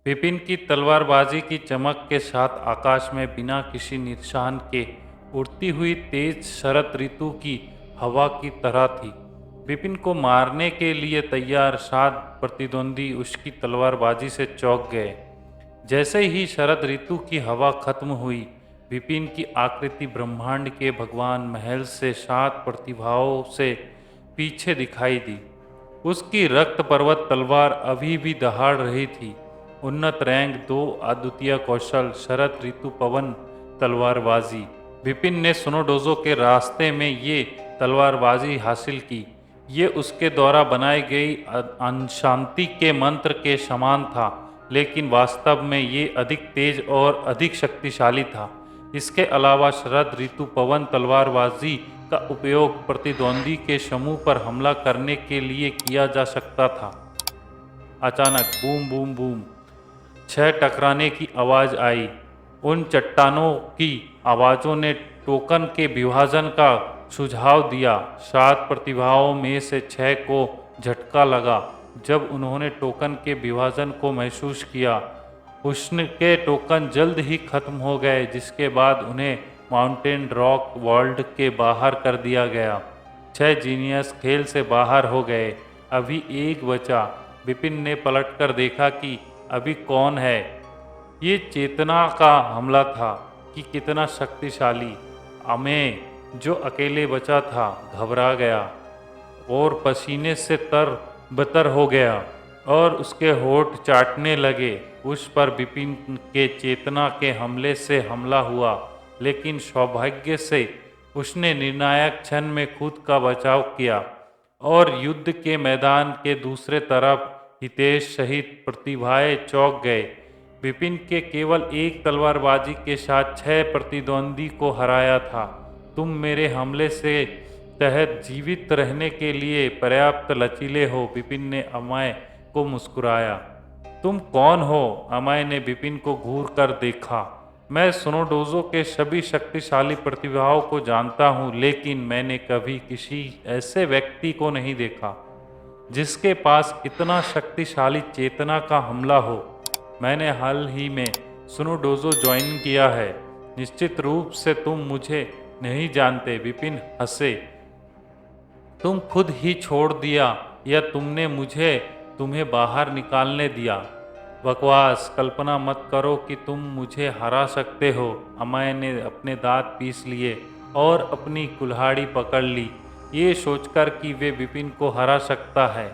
विपिन की तलवारबाजी की चमक के साथ आकाश में बिना किसी निशान के उड़ती हुई तेज शरद ऋतु की हवा की तरह थी। विपिन को मारने के लिए तैयार 7 प्रतिद्वंदी उसकी तलवारबाजी से चौंक गए। जैसे ही शरद ऋतु की हवा खत्म हुई, विपिन की आकृति ब्रह्मांड के भगवान महल से 7 प्रतिभाओं से पीछे दिखाई दी। उसकी रक्त पर्वत तलवार अभी भी दहाड़ रही थी। उन्नत रैंक 2 अद्वितीय कौशल शरद ऋतु पवन तलवारबाजी। विपिन ने सुनोडोजो के रास्ते में ये तलवारबाजी हासिल की। ये उसके द्वारा बनाई गई अशांति के मंत्र के समान था, लेकिन वास्तव में ये अधिक तेज और अधिक शक्तिशाली था। इसके अलावा शरद ऋतु पवन तलवारबाजी का उपयोग प्रतिद्वंदी के समूह पर हमला करने के लिए किया जा सकता था। अचानक बूम बूम बूम 6 टकराने की आवाज़ आई। उन चट्टानों की आवाज़ों ने टोकन के विभाजन का सुझाव दिया। 7 प्रतिभाओं में से 6 को झटका लगा जब उन्होंने टोकन के विभाजन को महसूस किया। उनके टोकन जल्द ही खत्म हो गए, जिसके बाद उन्हें माउंटेन रॉक वर्ल्ड के बाहर कर दिया गया। 6 जीनियस खेल से बाहर हो गए। अभी एक बचा। विपिन ने पलटकर देखा कि अभी कौन है। ये चेतना का हमला था कि कितना शक्तिशाली। अमेय, जो अकेले बचा था, घबरा गया और पसीने से तर-बतर हो गया और उसके होठ चाटने लगे। उस पर विपिन के चेतना के हमले से हमला हुआ, लेकिन सौभाग्य से उसने निर्णायक क्षण में खुद का बचाव किया और युद्ध के मैदान के दूसरे तरफ हितेश सहित प्रतिभाएं चौंक गए। विपिन के केवल एक तलवारबाजी के साथ 6 प्रतिद्वंदी को हराया था। तुम मेरे हमले से तहत जीवित रहने के लिए पर्याप्त लचीले हो, विपिन ने अमय को मुस्कुराया। तुम कौन हो? अमय ने विपिन को घूर कर देखा। मैं सुनोडोजो के सभी शक्तिशाली प्रतिभाओं को जानता हूँ, लेकिन मैंने कभी किसी ऐसे व्यक्ति को नहीं देखा जिसके पास इतना शक्तिशाली चेतना का हमला हो। मैंने हाल ही में सुनोडोजो ज्वाइन किया है। निश्चित रूप से तुम मुझे नहीं जानते, विपिन हंसे। तुम खुद ही छोड़ दिया या तुमने मुझे तुम्हें बाहर निकालने दिया? बकवास, कल्पना मत करो कि तुम मुझे हरा सकते हो। अमय ने अपने दांत पीस लिए और अपनी कुल्हाड़ी पकड़ ली, ये सोचकर कि वे विपिन को हरा सकता है,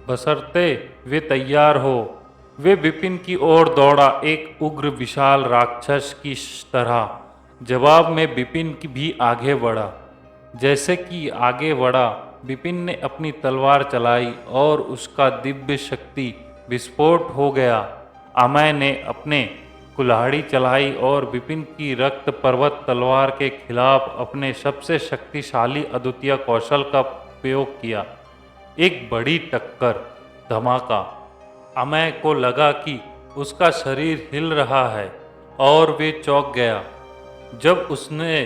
बशर्ते वे तैयार हो। वे विपिन की ओर दौड़ा, एक उग्र विशाल राक्षस की तरह। जवाब में विपिन भी आगे बढ़ा। जैसे कि आगे बढ़ा, विपिन ने अपनी तलवार चलाई और उसका दिव्य शक्ति विस्फोट हो गया। अमय ने अपने कुल्हाड़ी चलाई और विपिन की रक्त पर्वत तलवार के खिलाफ अपने सबसे शक्तिशाली अद्वितीय कौशल का उपयोग किया। एक बड़ी टक्कर, धमाका। अमय को लगा कि उसका शरीर हिल रहा है और वे चौंक गया। जब उसने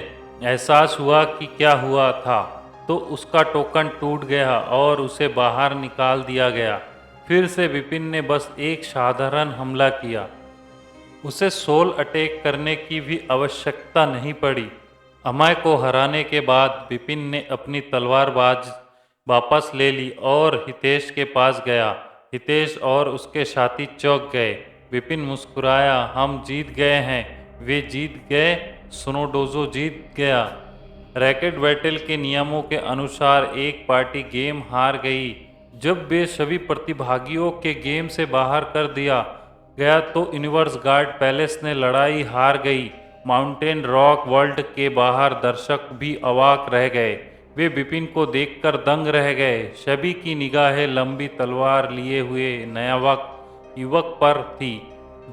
एहसास हुआ कि क्या हुआ था, तो उसका टोकन टूट गया और उसे बाहर निकाल दिया गया। फिर से विपिन ने बस एक साधारण हमला किया। उसे सोल अटैक करने की भी आवश्यकता नहीं पड़ी। अमय को हराने के बाद विपिन ने अपनी तलवारबाज वापस ले ली और हितेश के पास गया। हितेश और उसके साथी चौंक गए। विपिन मुस्कुराया, हम जीत गए हैं। वे जीत गए, सुनोडोजो जीत गया। रैकेट बैटल के नियमों के अनुसार एक पार्टी गेम हार गई। जब वे सभी प्रतिभागियों के गेम से बाहर कर दिया गया तो यूनिवर्स गार्ड पैलेस ने लड़ाई हार गई। माउंटेन रॉक वर्ल्ड के बाहर दर्शक भी अवाक रह गए। वे विपिन को देखकर दंग रह गए। सभी की निगाहें लंबी तलवार लिए हुए नयावक युवक पर थी,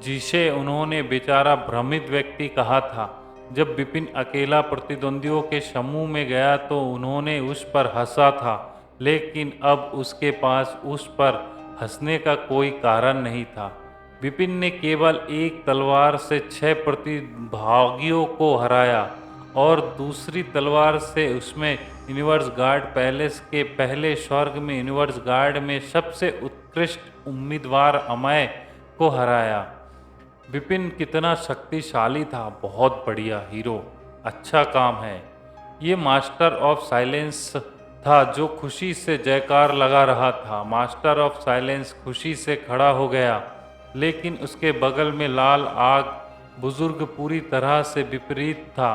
जिसे उन्होंने बेचारा भ्रमित व्यक्ति कहा था। जब विपिन अकेला प्रतिद्वंदियों के समूह में गया तो उन्होंने उस पर हंसा था, लेकिन अब उसके पास उस पर हंसने का कोई कारण नहीं था। विपिन ने केवल एक तलवार से 6 प्रतिभागियों को हराया और दूसरी तलवार से उसमें यूनिवर्स गार्ड पैलेस के पहले स्वर्ग में यूनिवर्स गार्ड में सबसे उत्कृष्ट उम्मीदवार अमय को हराया। विपिन कितना शक्तिशाली था, बहुत बढ़िया हीरो, अच्छा काम है। ये मास्टर ऑफ साइलेंस था जो खुशी से जयकार लगा रहा था। मास्टर ऑफ साइलेंस खुशी से खड़ा हो गया, लेकिन उसके बगल में लाल आग बुजुर्ग पूरी तरह से विपरीत था।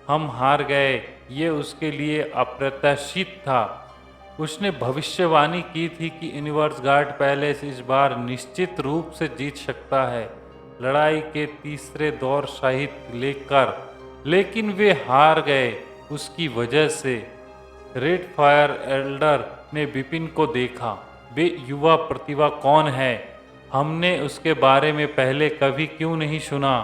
हम हार गए, ये उसके लिए अप्रत्याशित था। उसने भविष्यवाणी की थी कि यूनिवर्स गार्ड पैलेस इस बार निश्चित रूप से जीत सकता है, लड़ाई के तीसरे दौर सहित लेकर, लेकिन वे हार गए उसकी वजह से। रेड फायर एल्डर ने विपिन को देखा। वे युवा प्रतिभा कौन है? हमने उसके बारे में पहले कभी क्यों नहीं सुना?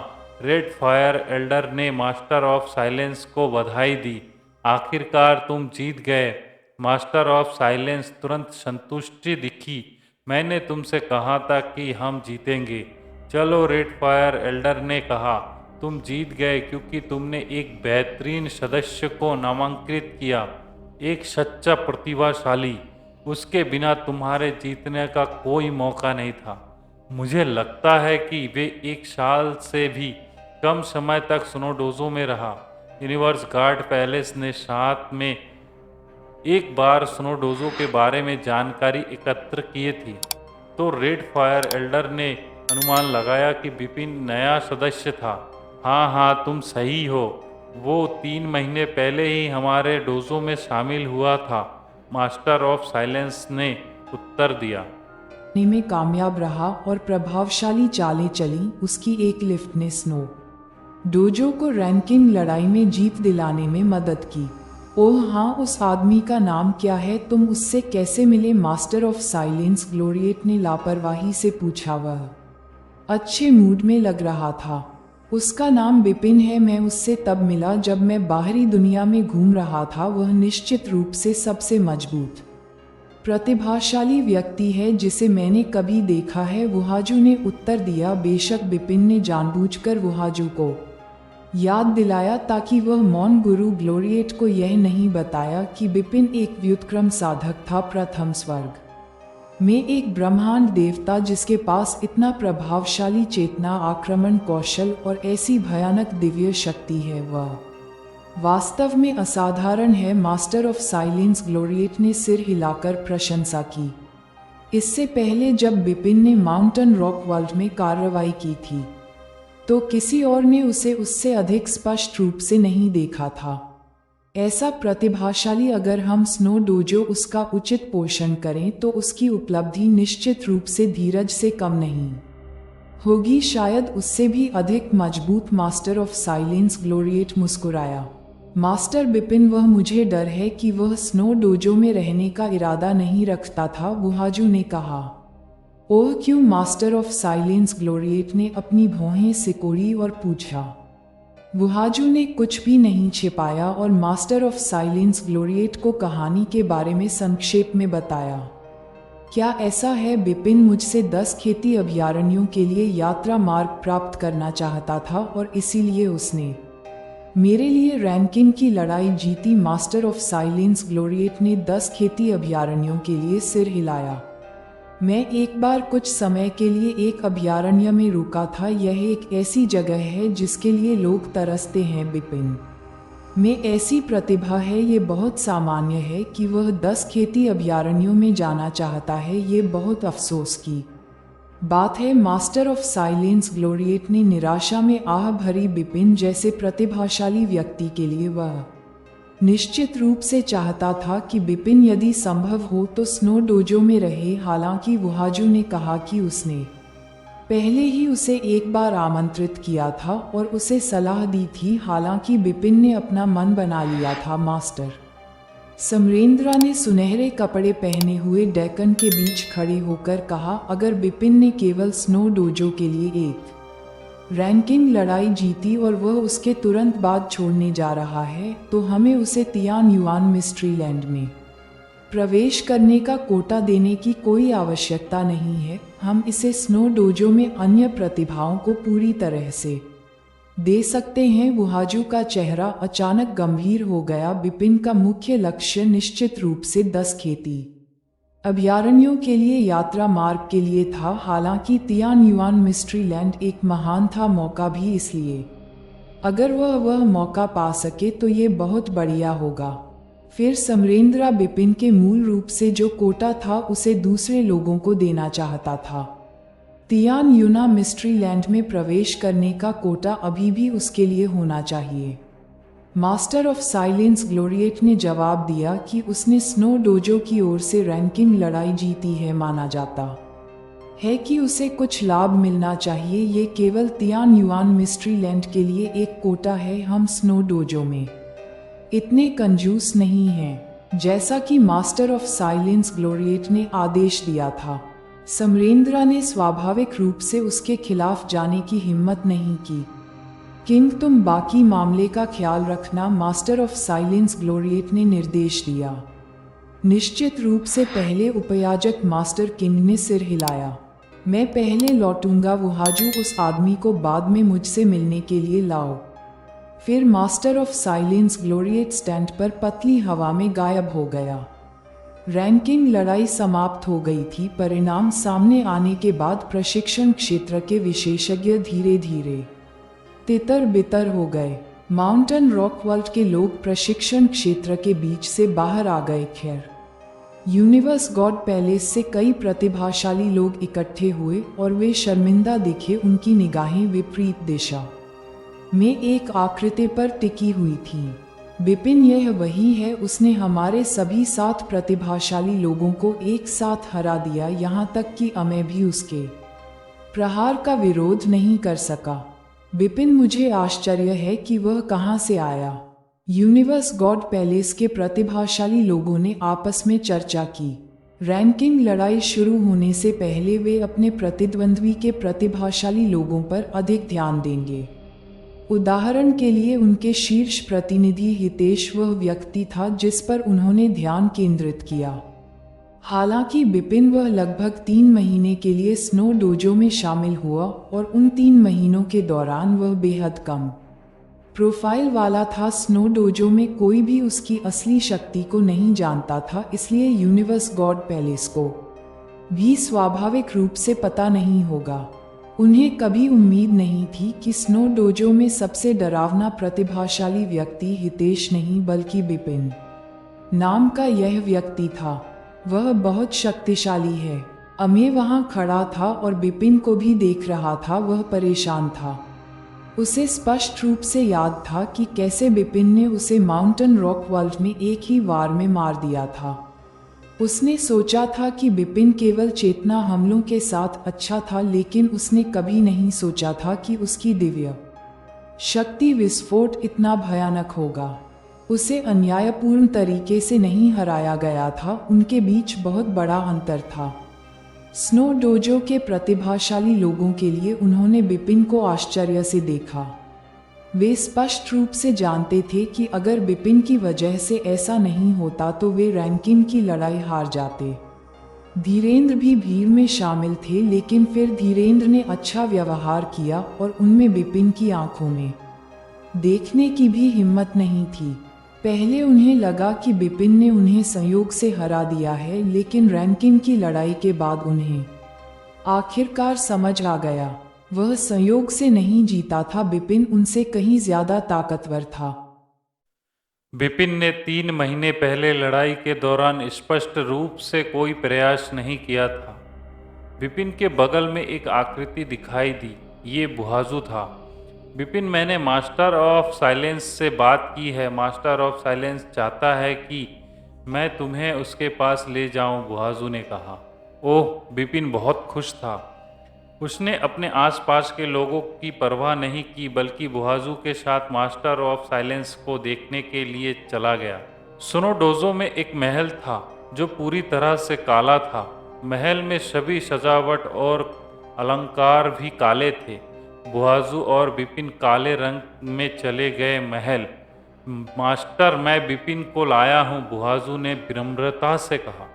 रेड फायर एल्डर ने मास्टर ऑफ साइलेंस को बधाई दी। आखिरकार तुम जीत गए। मास्टर ऑफ साइलेंस तुरंत संतुष्टि दिखी। मैंने तुमसे कहा था कि हम जीतेंगे। चलो, रेड फायर एल्डर ने कहा, तुम जीत गए क्योंकि तुमने एक बेहतरीन सदस्य को नामांकित किया, एक सच्चा प्रतिभाशाली। उसके बिना तुम्हारे जीतने का कोई मौका नहीं था। मुझे लगता है कि वे 1 साल से भी कम समय तक स्नोडोजो में रहा। यूनिवर्स गार्ड पैलेस ने साथ में एक बार स्नोडोजो के बारे में जानकारी एकत्र किए थी, तो रेड फायर एल्डर ने अनुमान लगाया कि विपिन नया सदस्य था। हाँ हाँ, तुम सही हो, वो 3 महीने पहले ही हमारे डोजो में शामिल हुआ था, मास्टर ऑफ साइलेंस ने उत्तर दिया। में कामयाब रहा और प्रभावशाली चालें चली। उसकी एक लिफ्ट ने स्नो डोजो को रैंकिंग लड़ाई में जीत दिलाने में मदद की। ओह हाँ, उस आदमी का नाम क्या है? तुम उससे कैसे मिले? मास्टर ऑफ साइलेंस ग्लोरिएट ने लापरवाही से पूछा। वह अच्छे मूड में लग रहा था। उसका नाम विपिन है। मैं उससे तब मिला जब मैं बाहरी दुनिया में घूम रहा था। वह निश्चित रूप से सबसे मजबूत प्रतिभाशाली व्यक्ति है जिसे मैंने कभी देखा है, वुहाजू ने उत्तर दिया। बेशक, विपिन ने जानबूझकर वुहाजू को याद दिलाया ताकि वह मौन गुरु ग्लोरिएट को यह नहीं बताया कि विपिन एक व्युत्क्रम साधक था, प्रथम स्वर्ग में एक ब्रह्मांड देवता जिसके पास इतना प्रभावशाली चेतना, आक्रमण कौशल और ऐसी भयानक दिव्य शक्ति है। वह वास्तव में असाधारण है। मास्टर ऑफ साइलेंस ग्लोरिएट ने सिर हिलाकर प्रशंसा की। इससे पहले जब विपिन ने माउंटेन रॉक वर्ल्ड में कार्रवाई की थी, तो किसी और ने उसे उससे अधिक स्पष्ट रूप से नहीं देखा था। ऐसा प्रतिभाशाली, अगर हम स्नो डोजो उसका उचित पोषण करें तो उसकी उपलब्धि निश्चित रूप से धीरज से कम नहीं होगी, शायद उससे भी अधिक मजबूत। मास्टर ऑफ साइलेंस ग्लोरिएट मुस्कुराया। मास्टर विपिन, वह मुझे डर है कि वह स्नो डोजो में रहने का इरादा नहीं रखता था, वुहाजू ने कहा। ओह क्यों? मास्टर ऑफ साइलेंस ग्लोरिएट ने अपनी भौहें सिकोड़ी और पूछा। वुहाजू ने कुछ भी नहीं छिपाया और मास्टर ऑफ साइलेंस ग्लोरिएट को कहानी के बारे में संक्षेप में बताया। क्या ऐसा है? विपिन मुझसे 10 खेती अभयारण्यों के लिए यात्रा मार्ग प्राप्त करना चाहता था और इसीलिए उसने मेरे लिए रैंकिंग की लड़ाई जीती। मास्टर ऑफ साइलेंस ग्लोरिएट ने 10 खेती अभयारण्यों के लिए सिर हिलाया। मैं एक बार कुछ समय के लिए एक अभयारण्य में रुका था। यह एक ऐसी जगह है जिसके लिए लोग तरसते हैं। विपिन में ऐसी प्रतिभा है, ये बहुत सामान्य है कि वह 10 खेती अभयारण्यों में जाना चाहता है। ये बहुत अफसोस की बात है। मास्टर ऑफ साइलेंस ग्लोरिएट ने निराशा में आह भरी। विपिन जैसे प्रतिभाशाली व्यक्ति के लिए वह निश्चित रूप से चाहता था कि विपिन यदि संभव हो तो स्नो डोजो में रहे। हालांकि वुहाजू ने कहा कि उसने पहले ही उसे एक बार आमंत्रित किया था और उसे सलाह दी थी। हालांकि विपिन ने अपना मन बना लिया था। मास्टर समरेंद्रा ने सुनहरे कपड़े पहने हुए डेकन के बीच खड़े होकर कहा, अगर विपिन ने केवल स्नो डोजो के लिए एक रैंकिंग लड़ाई जीती और वह उसके तुरंत बाद छोड़ने जा रहा है, तो हमें उसे तियान युआन मिस्ट्री लैंड में प्रवेश करने का कोटा देने की कोई आवश्यकता नहीं है। हम इसे स्नो डोजो में अन्य प्रतिभाओं को पूरी तरह से दे सकते हैं। वुहाजू का चेहरा अचानक गंभीर हो गया। विपिन का मुख्य लक्ष्य निश्चित रूप से 10 खेती अभयारण्यों के लिए यात्रा मार्ग के लिए था, हालांकि तियान युआन मिस्ट्री लैंड एक महान था मौका भी इसलिए। अगर वह मौका पा सके तो ये बहुत बढ़िया होगा। फिर समरेंद्र बिपिन के मूल रूप से जो कोटा था उसे दूसरे लोगों को देना चाहता था। तियान युना मिस्ट्री लैंड में प्रवेश करने का कोटा अभी भी उसके लिए होना चाहिए। मास्टर ऑफ साइलेंस ग्लोरिएट ने जवाब दिया कि उसने स्नो डोजो की ओर से रैंकिंग लड़ाई जीती है। माना जाता है कि उसे कुछ लाभ मिलना चाहिए। ये केवल तियान युआन मिस्ट्री लैंड के लिए एक कोटा है। हम स्नो डोजो में इतने कंजूस नहीं हैं जैसा कि मास्टर ऑफ साइलेंस ग्लोरिएट ने आदेश दिया था। समरेंद्र ने स्वाभाविक रूप से उसके खिलाफ जाने की हिम्मत नहीं की। किंग, तुम बाकी मामले का ख्याल रखना, मास्टर ऑफ साइलेंस ग्लोरिएट ने निर्देश दिया। निश्चित रूप से पहले उपयाजक मास्टर किंग ने सिर हिलाया। मैं पहले लौटूंगा वहाजू, उस आदमी को बाद में मुझसे मिलने के लिए लाओ। फिर मास्टर ऑफ साइलेंस ग्लोरिएट स्टैंड पर पतली हवा में गायब हो गया। रैंकिंग लड़ाई समाप्त हो गई थी। परिणाम सामने आने के बाद प्रशिक्षण क्षेत्र के विशेषज्ञ धीरे धीरे तितर बितर हो गए। माउंटेन रॉक वर्ल्ड के लोग प्रशिक्षण क्षेत्र के बीच से बाहर आ गए। खैर, यूनिवर्स गॉड पैलेस से कई प्रतिभाशाली लोग इकट्ठे हुए और वे शर्मिंदा दिखे। उनकी निगाहें विपरीत दिशा में एक आकृति पर टिकी हुई थी। बिपिन, यह वही है। उसने हमारे सभी 7 प्रतिभाशाली लोगों को एक साथ हरा दिया, यहाँ तक कि मैं भी उसके प्रहार का विरोध नहीं कर सका। बिपिन, मुझे आश्चर्य है कि वह कहाँ से आया। यूनिवर्स गॉड पैलेस के प्रतिभाशाली लोगों ने आपस में चर्चा की। रैंकिंग लड़ाई शुरू होने से पहले वे अपने प्रतिद्वंद्वी के प्रतिभाशाली लोगों पर अधिक ध्यान देंगे। उदाहरण के लिए, उनके शीर्ष प्रतिनिधि हितेश वह व्यक्ति था जिस पर उन्होंने ध्यान केंद्रित किया। हालांकि बिपिन वह लगभग 3 महीने के लिए स्नो डोजो में शामिल हुआ और उन 3 महीनों के दौरान वह बेहद कम प्रोफाइल वाला था। स्नो डोजो में कोई भी उसकी असली शक्ति को नहीं जानता था, इसलिए यूनिवर्स गॉड पैलेस को भी स्वाभाविक रूप से पता नहीं होगा। उन्हें कभी उम्मीद नहीं थी कि स्नो डोजो में सबसे डरावना प्रतिभाशाली व्यक्ति हितेश नहीं बल्कि बिपिन नाम का यह व्यक्ति था। वह बहुत शक्तिशाली है। अमे वहां खड़ा था और बिपिन को भी देख रहा था। वह परेशान था। उसे स्पष्ट रूप से याद था कि कैसे बिपिन ने उसे माउंटेन रॉक वर्ल्ड में एक ही वार में मार दिया था। उसने सोचा था कि बिपिन केवल चेतना हमलों के साथ अच्छा था, लेकिन उसने कभी नहीं सोचा था कि उसकी दिव्य शक्ति विस्फोट इतना भयानक होगा। उसे अन्यायपूर्ण तरीके से नहीं हराया गया था। उनके बीच बहुत बड़ा अंतर था। स्नो डोजो के प्रतिभाशाली लोगों के लिए उन्होंने बिपिन को आश्चर्य से देखा। वे स्पष्ट रूप से जानते थे कि अगर बिपिन की वजह से ऐसा नहीं होता तो वे रैंकिंग की लड़ाई हार जाते। धीरेन्द्र भी भीड़ में शामिल थे, लेकिन फिर धीरेन्द्र ने अच्छा व्यवहार किया और उनमें बिपिन की आंखों में देखने की भी हिम्मत नहीं थी। पहले उन्हें लगा कि बिपिन ने उन्हें संयोग से हरा दिया है, लेकिन रैंकिंग की लड़ाई के बाद उन्हें आखिरकार समझ आ गया वह संयोग से नहीं जीता था। बिपिन उनसे कहीं ज्यादा ताकतवर था। बिपिन ने 3 महीने पहले लड़ाई के दौरान स्पष्ट रूप से कोई प्रयास नहीं किया था। बिपिन के बगल में एक आकृति दिखाई दी। ये बुहाजू था। बिपिन, मैंने मास्टर ऑफ साइलेंस से बात की है। मास्टर ऑफ साइलेंस चाहता है कि मैं तुम्हें उसके पास ले जाऊं, बुहाजू ने कहा। ओह, बिपिन बहुत खुश था। उसने अपने आसपास के लोगों की परवाह नहीं की, बल्कि बुहाजू के साथ मास्टर ऑफ साइलेंस को देखने के लिए चला गया। स्नो डोजो में एक महल था जो पूरी तरह से काला था। महल में सभी सजावट और अलंकार भी काले थे। बुहाजू और बिपिन काले रंग में चले गए। महल, मास्टर, मैं बिपिन को लाया हूँ, बुहाजू ने विनम्रता से कहा।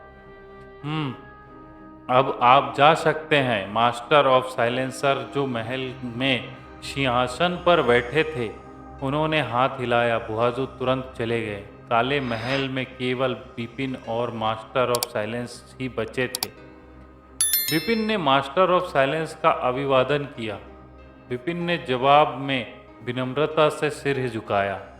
अब आप जा सकते हैं। मास्टर ऑफ साइलेंसर, जो महल में सिंहासन पर बैठे थे, उन्होंने हाथ हिलाया। बुहाजू तुरंत चले गए। काले महल में केवल विपिन और मास्टर ऑफ साइलेंस ही बचे थे। विपिन ने मास्टर ऑफ साइलेंस का अभिवादन किया। विपिन ने जवाब में विनम्रता से सिर झुकाया।